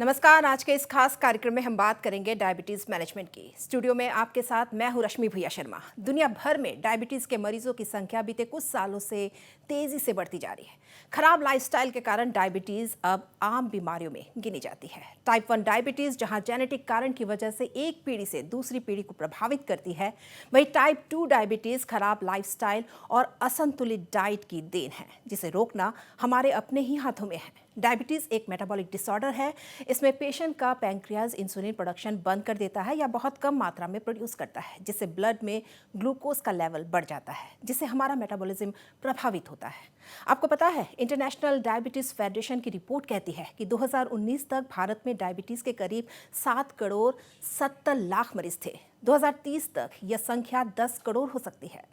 नमस्कार। आज के इस खास कार्यक्रम में हम बात करेंगे डायबिटीज़ मैनेजमेंट की। स्टूडियो में आपके साथ मैं हूं रश्मि भूया शर्मा। दुनिया भर में डायबिटीज़ के मरीजों की संख्या बीते कुछ सालों से तेज़ी से बढ़ती जा रही है। खराब लाइफस्टाइल के कारण डायबिटीज़ अब आम बीमारियों में गिनी जाती है। टाइप 1 डायबिटीज़ जहां जेनेटिक कारण की वजह से एक पीढ़ी से दूसरी पीढ़ी को प्रभावित करती है, वहीं टाइप 2 डायबिटीज़ खराब लाइफस्टाइल और असंतुलित डाइट की देन है, जिसे रोकना हमारे अपने ही हाथों में है। डायबिटीज़ एक मेटाबॉलिक डिसऑर्डर है। इसमें पेशेंट का पैंक्रियाज इंसुलिन प्रोडक्शन बंद कर देता है या बहुत कम मात्रा में प्रोड्यूस करता है, जिससे ब्लड में ग्लूकोज का लेवल बढ़ जाता है, जिससे हमारा मेटाबॉलिज्म प्रभावित होता है। आपको पता है, इंटरनेशनल डायबिटीज़ फेडरेशन की रिपोर्ट कहती है कि 2019 तक भारत में डायबिटीज़ के करीब 7 करोड़ 70 लाख मरीज थे। 2030 तक यह संख्या 10 करोड़ हो सकती है।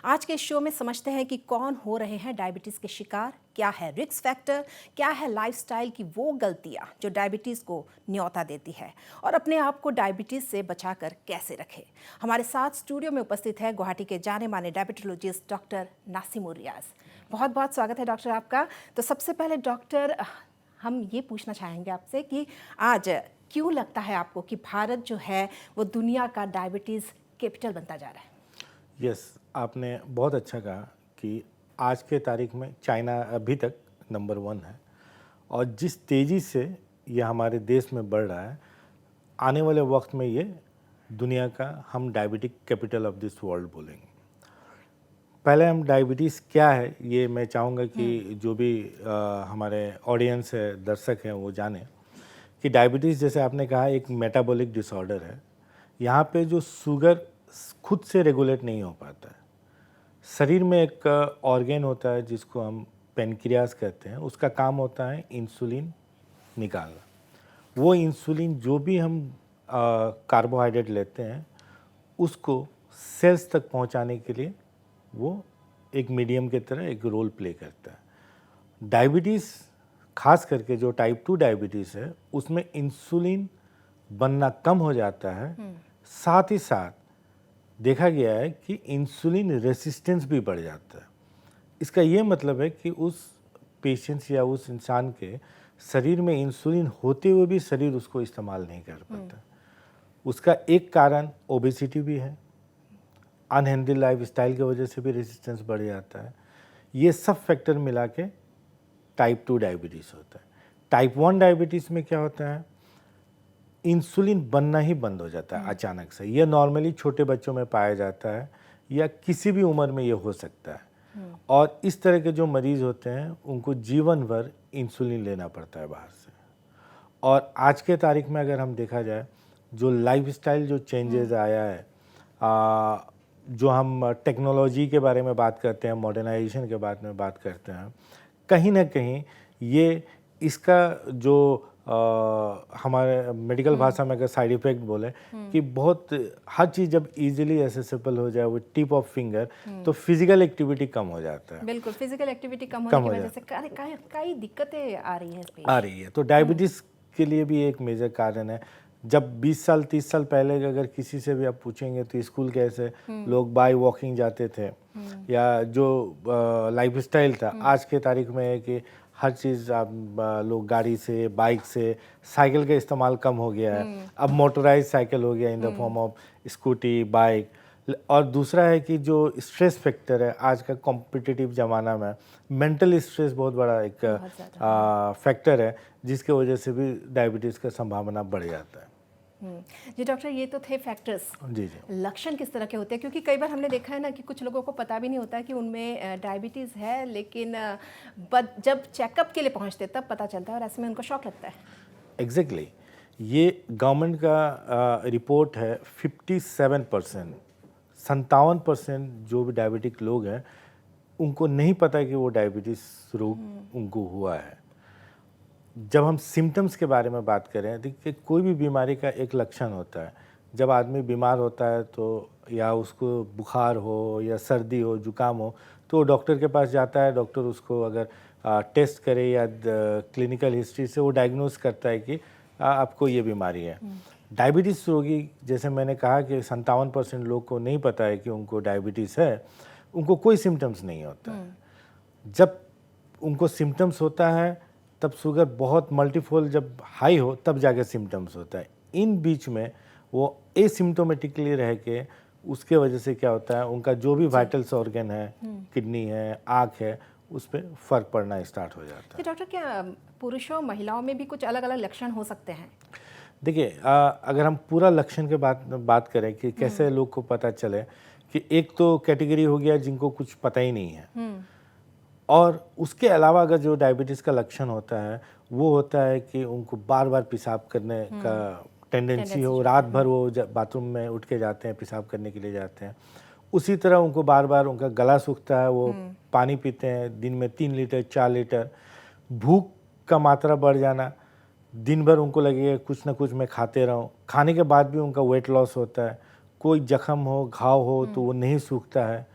आज के शो में समझते हैं कि कौन हो रहे हैं डायबिटीज़ के शिकार, क्या है रिस्क फैक्टर, क्या है लाइफस्टाइल की वो गलतियां जो डायबिटीज़ को न्योता देती है, और अपने आप को डायबिटीज़ से बचाकर कैसे रखें। हमारे साथ स्टूडियो में उपस्थित है गुवाहाटी के जाने माने डायबिटोलॉजिस्ट डॉक्टर नासिमुर रियाज। बहुत बहुत स्वागत है डॉक्टर आपका। तो सबसे पहले डॉक्टर, हम ये पूछना चाहेंगे आपसे कि आज क्यों लगता है आपको कि भारत जो है वो दुनिया का डायबिटीज़ कैपिटल बनता जा रहा है? यस, आपने बहुत अच्छा कहा कि आज के तारीख में चाइना अभी तक नंबर 1 है, और जिस तेज़ी से ये हमारे देश में बढ़ रहा है, आने वाले वक्त में ये दुनिया का हम diabetic capital of this world बोलेंगे। पहले हम डायबिटीज़ क्या है ये मैं चाहूँगा कि जो भी हमारे ऑडियंस है, दर्शक हैं, वो जाने कि डायबिटीज़, जैसे आपने कहा, एक मेटाबॉलिक डिसऑर्डर है। यहाँ पे जो शुगर खुद से रेगुलेट नहीं हो पाता है। शरीर में एक ऑर्गेन होता है जिसको हम पेनक्रियास कहते हैं, उसका काम होता है इंसुलिन निकालना। वो इंसुलिन जो भी हम कार्बोहाइड्रेट लेते हैं उसको सेल्स तक पहुंचाने के लिए वो एक मीडियम की तरह एक रोल प्ले करता है। डायबिटीज़, खास करके जो टाइप 2 डायबिटीज़ है, उसमें इंसुलिन बनना कम हो जाता है। साथ ही साथ देखा गया है कि इंसुलिन रेसिस्टेंस भी बढ़ जाता है। इसका ये मतलब है कि उस पेशेंट्स या उस इंसान के शरीर में इंसुलिन होते हुए भी शरीर उसको इस्तेमाल नहीं कर पाता। उसका एक कारण ओबेसिटी भी है, अनहेल्दी लाइफस्टाइल की वजह से भी रेसिस्टेंस बढ़ जाता है। ये सब फैक्टर मिला के टाइप 2 डायबिटीज़ होता है। टाइप 1 डायबिटीज़ में क्या होता है, इंसुलिन बनना ही बंद हो जाता है अचानक से। ये नॉर्मली छोटे बच्चों में पाया जाता है या किसी भी उम्र में ये हो सकता है। और इस तरह के जो मरीज होते हैं उनको जीवन भर इंसुलिन लेना पड़ता है बाहर से। और आज के तारीख में अगर हम देखा जाए, जो लाइफस्टाइल जो चेंजेस आया है, जो हम टेक्नोलॉजी के बारे में बात करते हैं, मॉडर्नाइजेशन के बारे में बात करते हैं, कहीं ना कहीं ये इसका जो हमारे मेडिकल भाषा में अगर साइड इफेक्ट बोले कि बहुत हर चीज़ जब इजीली एसेसिबल हो जाए वो टिप ऑफ फिंगर, तो फिजिकल एक्टिविटी कम हो जाता है। बिल्कुल, फिजिकल एक्टिविटी कम होने की वजह से कई दिक्कतें आ रही है। तो डायबिटीज़ के लिए भी एक मेजर कारण है। जब 20 साल 30 साल पहले अगर किसी से भी आप पूछेंगे तो स्कूल कैसे लोग बाय वॉकिंग जाते थे, या जो लाइफस्टाइल था, आज के तारीख में है कि हर चीज़ आप लोग गाड़ी से, बाइक से, साइकिल का इस्तेमाल कम हो गया है। अब मोटराइज साइकिल हो गया in the form of scooty, bike. और दूसरा है कि जो स्ट्रेस फैक्टर है, आज का कॉम्पिटिटिव ज़माना में मेंटल स्ट्रेस बहुत बड़ा एक फैक्टर है, जिसके वजह से भी डायबिटीज़ का संभावना बढ़ जाता है। जी डॉक्टर, ये तो थे फैक्टर्स। जी जी। लक्षण किस तरह के होते हैं? क्योंकि कई बार हमने देखा है ना कि कुछ लोगों को पता भी नहीं होता है कि उनमें डायबिटीज़ है, लेकिन जब चेकअप के लिए पहुंचते तब पता चलता है, और ऐसे में उनको शॉक लगता है। एग्जैक्टली ये गवर्नमेंट का रिपोर्ट है। 57% जो भी डायबिटिक लोग हैं उनको नहीं पता कि वो डायबिटीज़ रोग उनको हुआ है। जब हम सिम्टम्स के बारे में बात करें, देखिए कोई भी बीमारी का एक लक्षण होता है। जब आदमी बीमार होता है तो या उसको बुखार हो या सर्दी हो, जुकाम हो, तो डॉक्टर के पास जाता है। डॉक्टर उसको अगर टेस्ट करे या क्लिनिकल हिस्ट्री से वो डायग्नोज करता है कि आपको ये बीमारी है। डायबिटीज़ रोगी, जैसे मैंने कहा कि 57% लोग को नहीं पता है कि उनको डायबिटीज़ है, उनको कोई सिम्टम्स नहीं होता है। जब उनको सिम्टम्स होता है तब शुगर बहुत मल्टीफोल जब हाई हो तब जाके सिम्टम्स होता है। इन बीच में वो एसिम्टोमेटिकली रह के उसके वजह से क्या होता है, उनका जो भी वाइटल्स ऑर्गन है, किडनी है, आँख है, उस पर फ़र्क पड़ना स्टार्ट हो जाता है। तो डॉक्टर, क्या पुरुषों महिलाओं में भी कुछ अलग अलग लक्षण हो सकते हैं? देखिए, अगर हम पूरा लक्षण के बात करें कि कैसे लोग को पता चले, कि एक तो कैटेगरी हो गया जिनको कुछ पता ही नहीं है, और उसके अलावा अगर जो डायबिटीज़ का लक्षण होता है वो होता है कि उनको बार बार पेशाब करने का टेंडेंसी हो, रात भर वो बाथरूम में उठ के जाते हैं, पेशाब करने के लिए जाते हैं। उसी तरह उनको बार बार उनका गला सूखता है, वो पानी पीते हैं दिन में 3 लीटर 4 लीटर। भूख का मात्रा बढ़ जाना, दिन भर उनको लगेगा कुछ ना कुछ मैं खाते रहूं, खाने के बाद भी उनका वेट लॉस होता है। कोई जख्म हो, घाव हो तो वो नहीं सूखता है।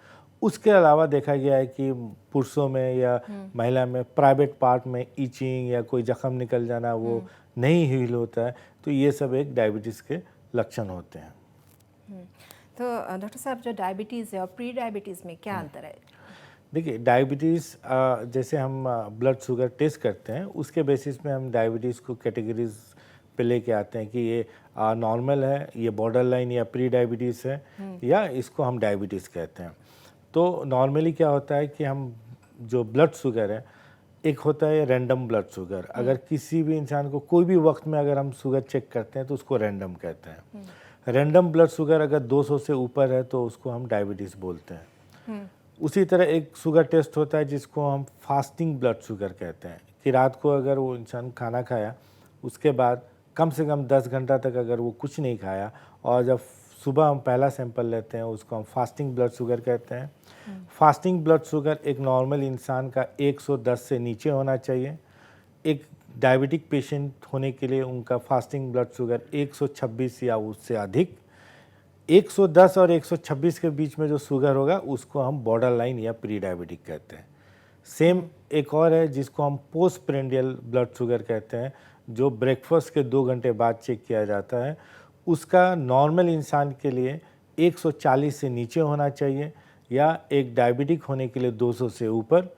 उसके अलावा देखा गया है कि पुरुषों में या महिला में प्राइवेट पार्ट में ईचिंग या कोई जख्म निकल जाना वो नहीं हील होता है। तो ये सब एक डायबिटीज़ के लक्षण होते हैं। तो डॉक्टर साहब, जो डायबिटीज़ है और प्री डायबिटीज़ में क्या अंतर है? देखिए, डायबिटीज़ जैसे हम ब्लड शुगर टेस्ट करते हैं उसके बेसिस में हम डायबिटीज़ को कैटेगरीज पे लेके आते हैं कि ये नॉर्मल है, ये बॉर्डर लाइन या प्री डायबिटीज़ है, या इसको हम डायबिटीज़ कहते हैं। तो नॉर्मली क्या होता है कि हम जो ब्लड शुगर है, एक होता है रैंडम ब्लड शुगर। अगर किसी भी इंसान को कोई भी वक्त में अगर हम शुगर चेक करते हैं तो उसको रैंडम कहते हैं। रैंडम ब्लड शुगर अगर 200 से ऊपर है तो उसको हम डायबिटीज़ बोलते हैं। उसी तरह एक शुगर टेस्ट होता है जिसको हम फास्टिंग ब्लड शुगर कहते हैं, कि रात को अगर वो इंसान खाना खाया उसके बाद कम से कम 10 घंटा तक अगर वो कुछ नहीं खाया और जब सुबह हम पहला सैंपल लेते हैं उसको हम फास्टिंग ब्लड शुगर कहते हैं। फास्टिंग ब्लड शुगर एक नॉर्मल इंसान का 110 से नीचे होना चाहिए। एक डायबिटिक पेशेंट होने के लिए उनका फास्टिंग ब्लड शुगर 126 या उससे अधिक। 110 और 126 के बीच में जो शुगर होगा उसको हम बॉर्डर लाइन या प्री डायबिटिक कहते हैं। सेम एक और है जिसको हम पोस्ट प्रेंडियल ब्लड शुगर कहते हैं, जो ब्रेकफास्ट के 2 घंटे बाद चेक किया जाता है। उसका नॉर्मल इंसान के लिए 140 से नीचे होना चाहिए, या एक डायबिटिक होने के लिए 200 से ऊपर।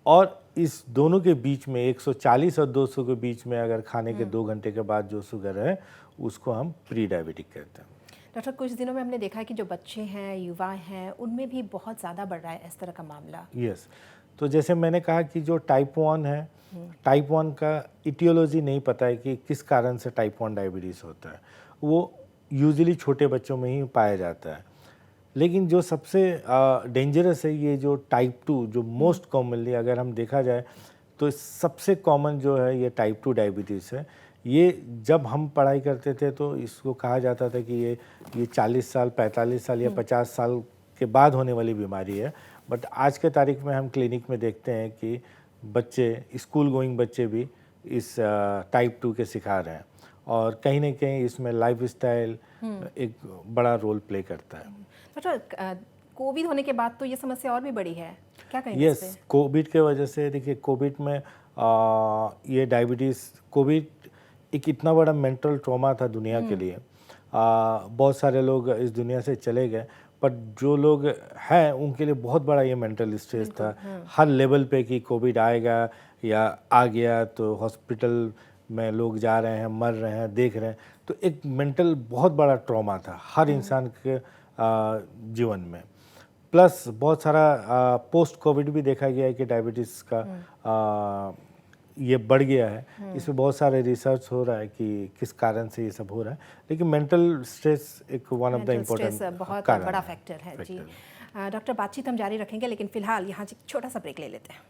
और इस दोनों के बीच में 140 और 200 के बीच में अगर खाने के 2 घंटे के बाद जो शुगर है उसको हम प्री डायबिटिक कहते हैं। डॉक्टर, कुछ दिनों में हमने देखा है कि जो बच्चे हैं, युवा हैं, उनमें भी बहुत ज़्यादा बढ़ रहा है इस तरह का मामला। यस, तो जैसे मैंने कहा कि जो टाइप 1 है, टाइप 1 का इटियोलॉजी नहीं पता है कि किस कारण से टाइप 1 डायबिटीज़ होता है। वो यूजुअली छोटे बच्चों में ही पाया जाता है। लेकिन जो सबसे डेंजरस है ये जो टाइप 2, जो मोस्ट कॉमनली अगर हम देखा जाए तो सबसे कॉमन जो है ये टाइप 2 डायबिटीज़ है। ये जब हम पढ़ाई करते थे तो इसको कहा जाता था कि ये 40 साल, 45 साल या 50 साल के बाद होने वाली बीमारी है। बट आज के तारीख में हम क्लिनिक में देखते हैं कि बच्चे, स्कूल गोइंग बच्चे भी इस टाइप 2 के शिकार हैं, और कहीं ना कहीं इसमें लाइफस्टाइल एक बड़ा रोल प्ले करता है। डॉक्टर, कोविड होने के बाद तो ये समस्या और भी बड़ी है, क्या कहेंगे इस पे? यस, कोविड के वजह से देखिए, कोविड में ये डायबिटीज़, कोविड एक इतना बड़ा मेंटल ट्रॉमा था दुनिया के लिए। बहुत सारे लोग इस दुनिया से चले गए, पर जो लोग हैं उनके लिए बहुत बड़ा ये मेंटल स्ट्रेस था हर लेवल पे, कि कोविड आएगा या आ गया तो हॉस्पिटल में लोग जा रहे हैं, मर रहे हैं, देख रहे हैं। तो एक मेंटल बहुत बड़ा ट्रॉमा था हर इंसान के जीवन में। प्लस बहुत सारा पोस्ट कोविड भी देखा गया है कि डायबिटीज़ का ये बढ़ गया है। इसमें बहुत सारे रिसर्च हो रहा है कि किस कारण से ये सब हो रहा है, लेकिन मेंटल स्ट्रेस एक वन ऑफ द इम्पोर्टेंट बहुत कारण बड़ा फैक्टर है जी। डॉक्टर, बातचीत हम जारी रखेंगे, लेकिन फिलहाल यहाँ एक छोटा सा ब्रेक ले लेते हैं।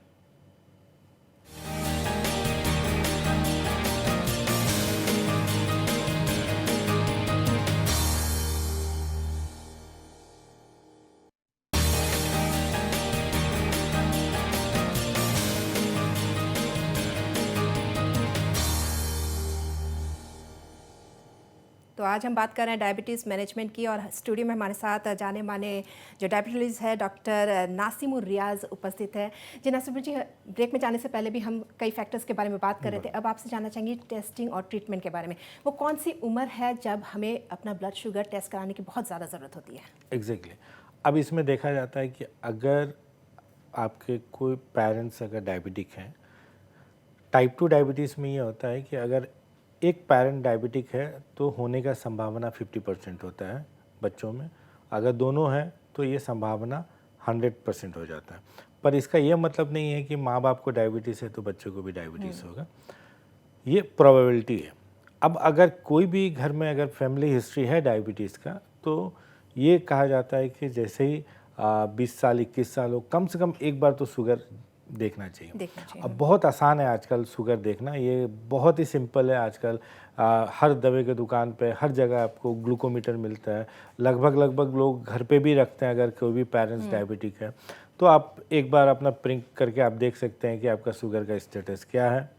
तो आज हम बात कर रहे हैं डायबिटीज़ मैनेजमेंट की, और स्टूडियो में हमारे साथ जाने माने जो डायबिटीज़ है डॉक्टर नासिमुर रियाज उपस्थित है। जी नासिमुर जी, ब्रेक में जाने से पहले भी हम कई फैक्टर्स के बारे में बात कर रहे थे। अब आपसे जानना चाहेंगे टेस्टिंग और ट्रीटमेंट के बारे में। वो कौन सी उम्र है जब हमें अपना ब्लड शुगर टेस्ट कराने की बहुत ज़्यादा ज़रूरत होती है? एग्जैक्टली। अब इसमें देखा जाता है कि अगर आपके कोई पेरेंट्स अगर डायबिटिक हैं टाइप 2 डायबिटीज़ में ये होता है कि अगर एक पेरेंट डायबिटिक है तो होने का संभावना 50% होता है बच्चों में, अगर दोनों हैं तो ये संभावना 100% हो जाता है। पर इसका ये मतलब नहीं है कि माँ बाप को डायबिटीज़ है तो बच्चों को भी डायबिटीज़ होगा, ये प्रोबेबिलिटी है। अब अगर कोई भी घर में अगर फैमिली हिस्ट्री है डायबिटीज़ का तो ये कहा जाता है कि जैसे ही 20 साल 21 साल हो कम से कम एक बार तो शुगर देखना चाहिए। अब बहुत आसान है आजकल शुगर देखना, ये बहुत ही सिंपल है आजकल। हर दवा के दुकान पे हर जगह आपको ग्लूकोमीटर मिलता है, लगभग लोग घर पे भी रखते हैं। अगर कोई भी पेरेंट्स डायबिटिक है तो आप एक बार अपना प्रिंट करके आप देख सकते हैं कि आपका शुगर का स्टेटस क्या है।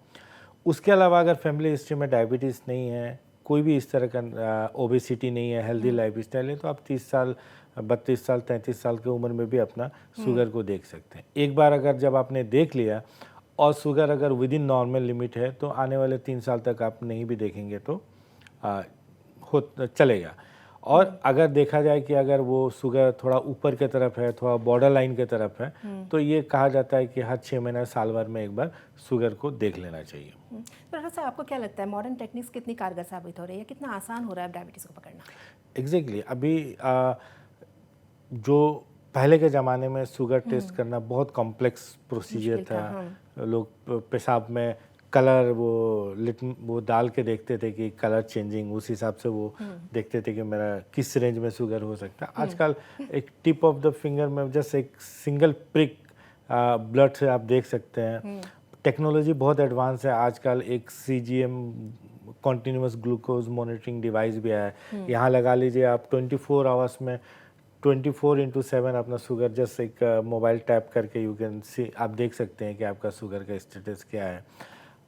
उसके अलावा अगर फैमिली हिस्ट्री में डायबिटीज़ नहीं है, कोई भी इस तरह का ओबेसिटी नहीं है, हेल्दी लाइफ स्टाइल है, तो आप 30 साल 32 साल 33 साल की उम्र में भी अपना शुगर को देख सकते हैं। एक बार अगर जब आपने देख लिया और शुगर अगर विद इन नॉर्मल लिमिट है तो आने वाले 3 साल तक आप नहीं भी देखेंगे तो चलेगा। और अगर देखा जाए कि अगर वो शुगर थोड़ा ऊपर की तरफ है, थोड़ा बॉर्डर लाइन की तरफ है, तो ये कहा जाता है कि हर 6 महीने साल भर में एक बार शुगर को देख लेना चाहिए। तो डॉक्टर साहब, आपको क्या लगता है मॉडर्न टेक्निक्स कितनी कारगर साबित हो रही है, कितना आसान हो रहा है डायबिटीज़ को पकड़ना? एग्जैक्टली अभी जो पहले के ज़माने में शुगर टेस्ट करना बहुत कॉम्प्लेक्स प्रोसीजर था। लोग पेशाब में कलर वो डाल के देखते थे कि कलर चेंजिंग, उस हिसाब से वो देखते थे कि मेरा किस रेंज में शुगर हो सकता है। आजकल एक टिप ऑफ द फिंगर में जस्ट एक सिंगल प्रिक ब्लड से आप देख सकते हैं। टेक्नोलॉजी बहुत एडवांस है आजकल। एक CGM continuous glucose monitoring device भी आया है। यहाँ लगा लीजिए आप 24 आवर्स में 24/7 अपना शुगर जस्ट एक मोबाइल टैप करके यू कैन सी, आप देख सकते हैं कि आपका शुगर का स्टेटस क्या है।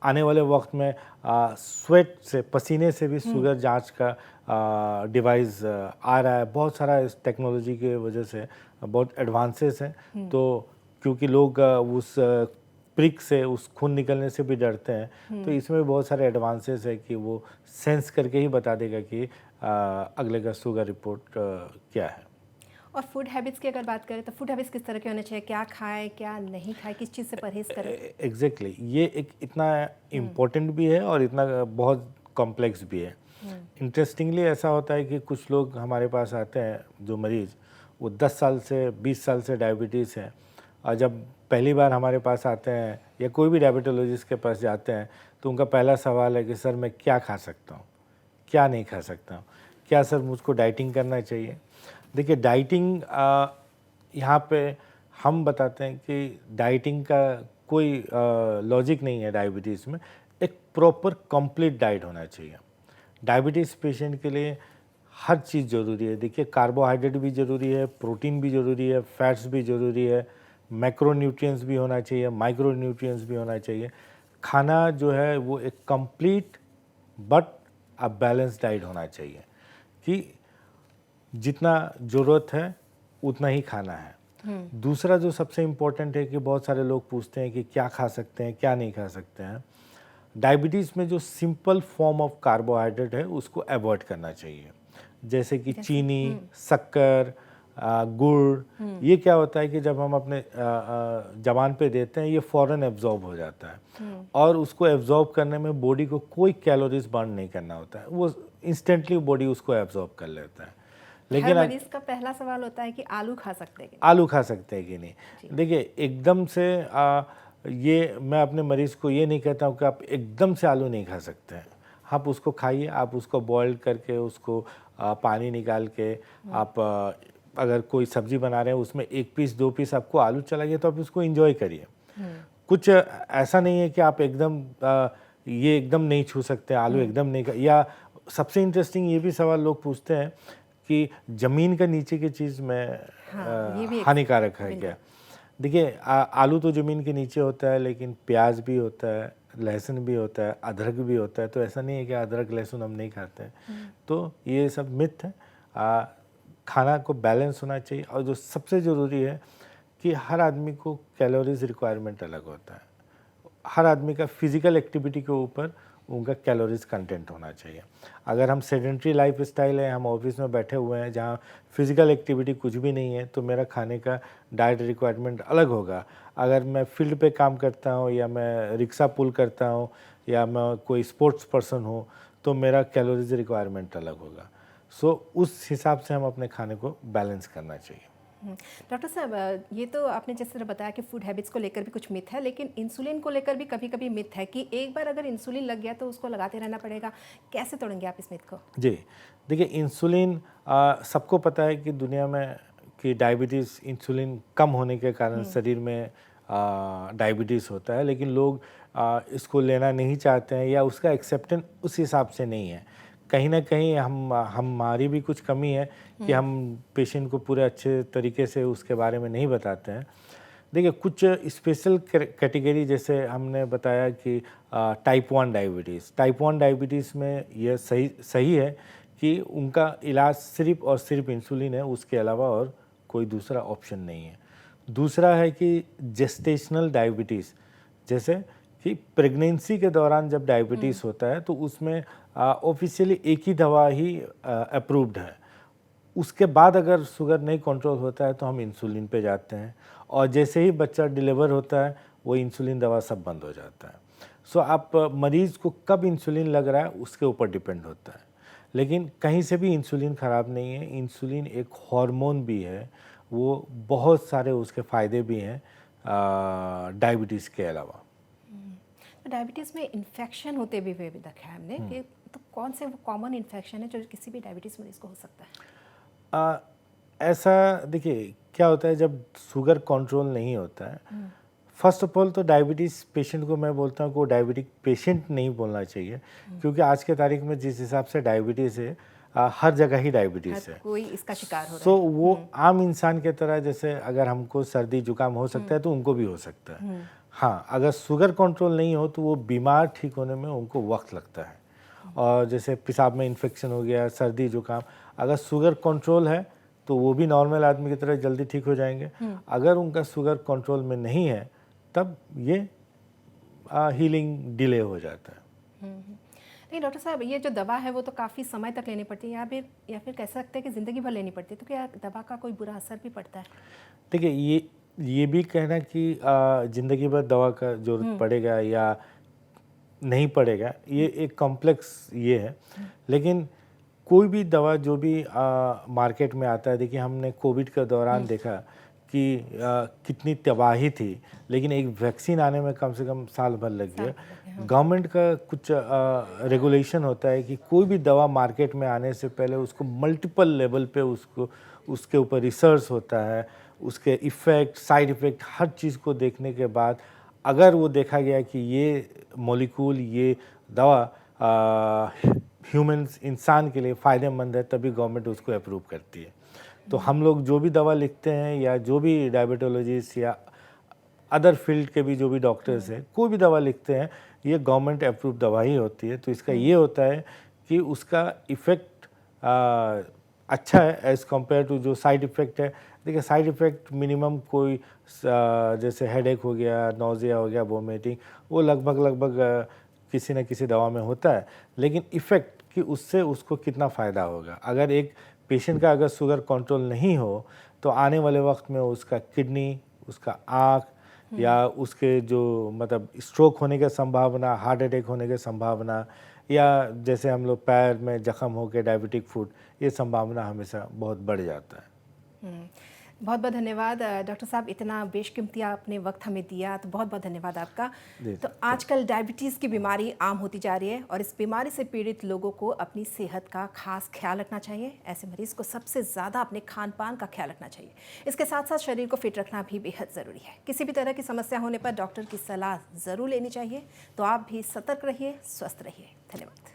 आने वाले वक्त में स्वेट से, पसीने से भी शुगर जांच का डिवाइस आ रहा है। बहुत सारा इस टेक्नोलॉजी के वजह से बहुत एडवांसेस हैं। तो क्योंकि लोग उस प्रिक से, उस खून निकलने से भी डरते हैं, तो इसमें भी बहुत सारे एडवांसेस है कि वो सेंस करके ही बता देगा कि अगले का शुगर रिपोर्ट क्या है। और फूड हैबिट्स की अगर बात करें तो फूड हैबिट्स किस तरह के होने चाहिए, क्या खाएं क्या नहीं खाएं, किस चीज़ से परहेज करें? एग्जैक्टली ये एक इतना इम्पोर्टेंट भी है और इतना बहुत कॉम्प्लेक्स भी है। इंटरेस्टिंगली ऐसा होता है कि कुछ लोग हमारे पास आते हैं जो मरीज़, वो 10 साल से 20 साल से डायबिटीज़ है, और जब पहली बार हमारे पास आते हैं या कोई भी डायबिटोलॉजिस्ट के पास जाते हैं तो उनका पहला सवाल है कि सर मैं क्या खा सकता हूँ, क्या नहीं खा सकता हूँ, क्या सर मुझको डाइटिंग करना चाहिए। देखिए डाइटिंग यहाँ पे हम बताते हैं कि डाइटिंग का कोई लॉजिक नहीं है डायबिटीज़ में। एक प्रॉपर कंप्लीट डाइट होना चाहिए। डायबिटीज़ पेशेंट के लिए हर चीज़ ज़रूरी है। देखिए कार्बोहाइड्रेट भी ज़रूरी है, प्रोटीन भी ज़रूरी है, फैट्स भी ज़रूरी है, मैक्रोन्यूट्रिएंट्स भी होना चाहिए, माइक्रोन्यूट्रिएंट्स भी होना चाहिए। खाना जो है वो एक complete but a balance diet होना चाहिए कि जितना ज़रूरत है उतना ही खाना है। दूसरा जो सबसे इम्पोर्टेंट है कि बहुत सारे लोग पूछते हैं कि क्या खा सकते हैं, क्या नहीं खा सकते हैं। डायबिटीज़ में जो सिंपल फॉर्म ऑफ कार्बोहाइड्रेट है उसको अवॉइड करना चाहिए, जैसे कि चीनी, शक्कर, गुड़। ये क्या होता है कि जब हम अपने जबान पे देते हैं ये फ़ौरन एब्जॉर्ब हो जाता है, और उसको एब्जॉर्ब करने में बॉडी को कोई कैलोरीज बर्न नहीं करना होता है, वो इंस्टेंटली बॉडी उसको एब्जॉर्ब कर लेता है। लेकिन हर मरीज का पहला सवाल होता है कि आलू खा सकते हैं कि नहीं? आलू खा सकते हैं कि नहीं। देखिए एकदम से ये मैं अपने मरीज़ को ये नहीं कहता हूँ कि आप एकदम से आलू नहीं खा सकते हैं। आप उसको खाइए, आप उसको बॉयल करके उसको पानी निकाल के आप अगर कोई सब्ज़ी बना रहे हैं उसमें 1 पीस 2 पीस आपको आलू चला गया तो आप उसको एंजॉय करिए। कुछ ऐसा नहीं है कि आप एकदम ये एकदम नहीं छू सकते, आलू एकदम नहीं। या सबसे इंटरेस्टिंग ये भी सवाल लोग पूछते हैं कि ज़मीन का नीचे की चीज़ में हानिकारक है क्या। देखिए आलू तो ज़मीन के नीचे होता है, लेकिन प्याज भी होता है, लहसुन भी होता है, अदरक भी होता है। तो ऐसा नहीं है कि अदरक लहसुन हम नहीं खाते हैं। तो ये सब मिथ है। खाना को बैलेंस होना चाहिए, और जो सबसे ज़रूरी है कि हर आदमी को कैलोरीज रिक्वायरमेंट अलग होता है। हर आदमी का फिज़िकल एक्टिविटी के ऊपर उनका कैलोरीज कंटेंट होना चाहिए। अगर हम सेडेंट्री लाइफ स्टाइल है, हम ऑफिस में बैठे हुए हैं जहाँ फिजिकल एक्टिविटी कुछ भी नहीं है, तो मेरा खाने का डाइट रिक्वायरमेंट अलग होगा। अगर मैं फील्ड पे काम करता हूँ या मैं रिक्शा पुल करता हूँ या मैं कोई स्पोर्ट्स पर्सन हूँ, तो मेरा कैलोरीज रिक्वायरमेंट अलग होगा। सो उस हिसाब से हम अपने खाने को बैलेंस करना चाहिए। डॉक्टर साहब, ये तो आपने जिस तरह बताया कि फूड हैबिट्स को लेकर भी कुछ मिथ है, लेकिन इंसुलिन को लेकर भी कभी कभी मिथ है कि एक बार अगर इंसुलिन लग गया तो उसको लगाते रहना पड़ेगा। कैसे तोड़ेंगे आप इस मिथ को? जी, देखिए इंसुलिन सबको पता है कि दुनिया में कि डायबिटीज़ इंसुलिन कम होने के कारण शरीर में डायबिटीज़ होता है, लेकिन लोग इसको लेना नहीं चाहते हैं या उसका एक्सेप्टेंस उस हिसाब से नहीं है। कहीं ना कहीं हमारी भी कुछ कमी है कि हम पेशेंट को पूरे अच्छे तरीके से उसके बारे में नहीं बताते हैं। देखिए कुछ स्पेशल कैटेगरी, जैसे हमने बताया कि टाइप 1 डायबिटीज़ में यह सही है कि उनका इलाज सिर्फ और सिर्फ इंसुलिन है, उसके अलावा और कोई दूसरा ऑप्शन नहीं है। दूसरा है कि जेस्टेशनल डायबिटीज़, जैसे कि प्रेगनेंसी के दौरान जब डायबिटीज़ होता है तो उसमें ऑफिशियली एक ही दवा ही अप्रूव्ड है। उसके बाद अगर शुगर नहीं कंट्रोल होता है तो हम इंसुलिन पे जाते हैं, और जैसे ही बच्चा डिलीवर होता है वो इंसुलिन दवा सब बंद हो जाता है। सो आप मरीज़ को कब इंसुलिन लग रहा है उसके ऊपर डिपेंड होता है, लेकिन कहीं से भी इंसुलिन ख़राब नहीं है। इंसुलिन एक हार्मोन भी है, वो बहुत सारे उसके फ़ायदे भी हैं डायबिटीज़ के अलावा। तो डायबिटीज़ में इन्फेक्शन होते भी हुए भी देखा है हमने कि तो कौन से वो कॉमन इन्फेक्शन है जो किसी भी डायबिटीज़ मरीज़ को हो सकता है? ऐसा देखिए क्या होता है जब शुगर कंट्रोल नहीं होता है, फर्स्ट ऑफ ऑल तो डायबिटीज़ पेशेंट को मैं बोलता हूँ कि वो डायबिटिक पेशेंट नहीं बोलना चाहिए, क्योंकि आज के तारीख में जिस हिसाब से डायबिटीज़ है हर जगह ही डायबिटीज़ है, कोई इसका शिकार हो रहा सो वो आम इंसान के तरह, जैसे अगर हमको सर्दी जुकाम हो सकता है तो उनको भी हो सकता है। हाँ, अगर शुगर कंट्रोल नहीं हो तो वो बीमार ठीक होने में उनको वक्त लगता है। और जैसे पेशाब में इन्फेक्शन हो गया, सर्दी जुकाम, अगर शुगर कंट्रोल है तो वो भी नॉर्मल आदमी की तरह जल्दी ठीक हो जाएंगे। अगर उनका शुगर कंट्रोल में नहीं है तब ये हीलिंग डिले हो जाता है। नहीं डॉक्टर साहब, ये जो दवा है वो तो काफ़ी समय तक लेनी पड़ती है या फिर कह सकते हैं कि ज़िंदगी भर लेनी पड़ती है, तो क्या दवा का कोई बुरा असर भी पड़ता है? देखिए ये भी कहना कि ज़िंदगी भर दवा का जरूरत पड़ेगा या नहीं पड़ेगा, ये एक कॉम्प्लेक्स ये है। लेकिन कोई भी दवा जो भी मार्केट में आता है, देखिए हमने कोविड के दौरान देखा कि कितनी तबाही थी, लेकिन एक वैक्सीन आने में कम से कम साल भर लग गया। गवर्नमेंट का कुछ रेगुलेशन होता है कि कोई भी दवा मार्केट में आने से पहले उसको मल्टीपल लेवल पे उसके ऊपर रिसर्च होता है, उसके इफ़ेक्ट, साइड इफ़ेक्ट, हर चीज़ को देखने के बाद अगर वो देखा गया कि ये मॉलिक्यूल, ये दवा ह्यूमंस, इंसान के लिए फ़ायदेमंद है, तभी गवर्नमेंट उसको अप्रूव करती है। तो हम लोग जो भी दवा लिखते हैं या जो भी डायबिटोलॉजिस्ट या अदर फील्ड के भी जो भी डॉक्टर्स हैं, कोई भी दवा लिखते हैं, ये गवर्नमेंट अप्रूव दवा ही होती है। तो इसका ये होता है कि उसका इफ़ेक्ट अच्छा है एज़ कम्पेयर टू जो साइड इफ़ेक्ट है। देखिए साइड इफ़ेक्ट मिनिमम कोई जैसे हेडेक हो गया, नोज़िया हो गया, वोमिटिंग, वो लगभग किसी न किसी दवा में होता है, लेकिन इफ़ेक्ट कि उससे उसको कितना फ़ायदा होगा। अगर एक पेशेंट का अगर शुगर कंट्रोल नहीं हो तो आने वाले वक्त में उसका किडनी, उसका आँख या उसके जो मतलब स्ट्रोक होने की संभावना, हार्ट अटैक होने की संभावना, या जैसे हम लोग पैर में जख्म हो के डायबिटिक फुट, ये संभावना हमेशा बहुत बढ़ जाता है। बहुत बहुत धन्यवाद डॉक्टर साहब, इतना बेशकीमती आपने वक्त हमें दिया, तो बहुत बहुत धन्यवाद आपका। तो आजकल डायबिटीज़ की बीमारी आम होती जा रही है और इस बीमारी से पीड़ित लोगों को अपनी सेहत का खास ख्याल रखना चाहिए। ऐसे मरीज को सबसे ज़्यादा अपने खान पान का ख्याल रखना चाहिए। इसके साथ साथ शरीर को फिट रखना भी बेहद ज़रूरी है। किसी भी तरह की समस्या होने पर डॉक्टर की सलाह ज़रूर लेनी चाहिए। तो आप भी सतर्क रहिए, स्वस्थ रहिए। धन्यवाद।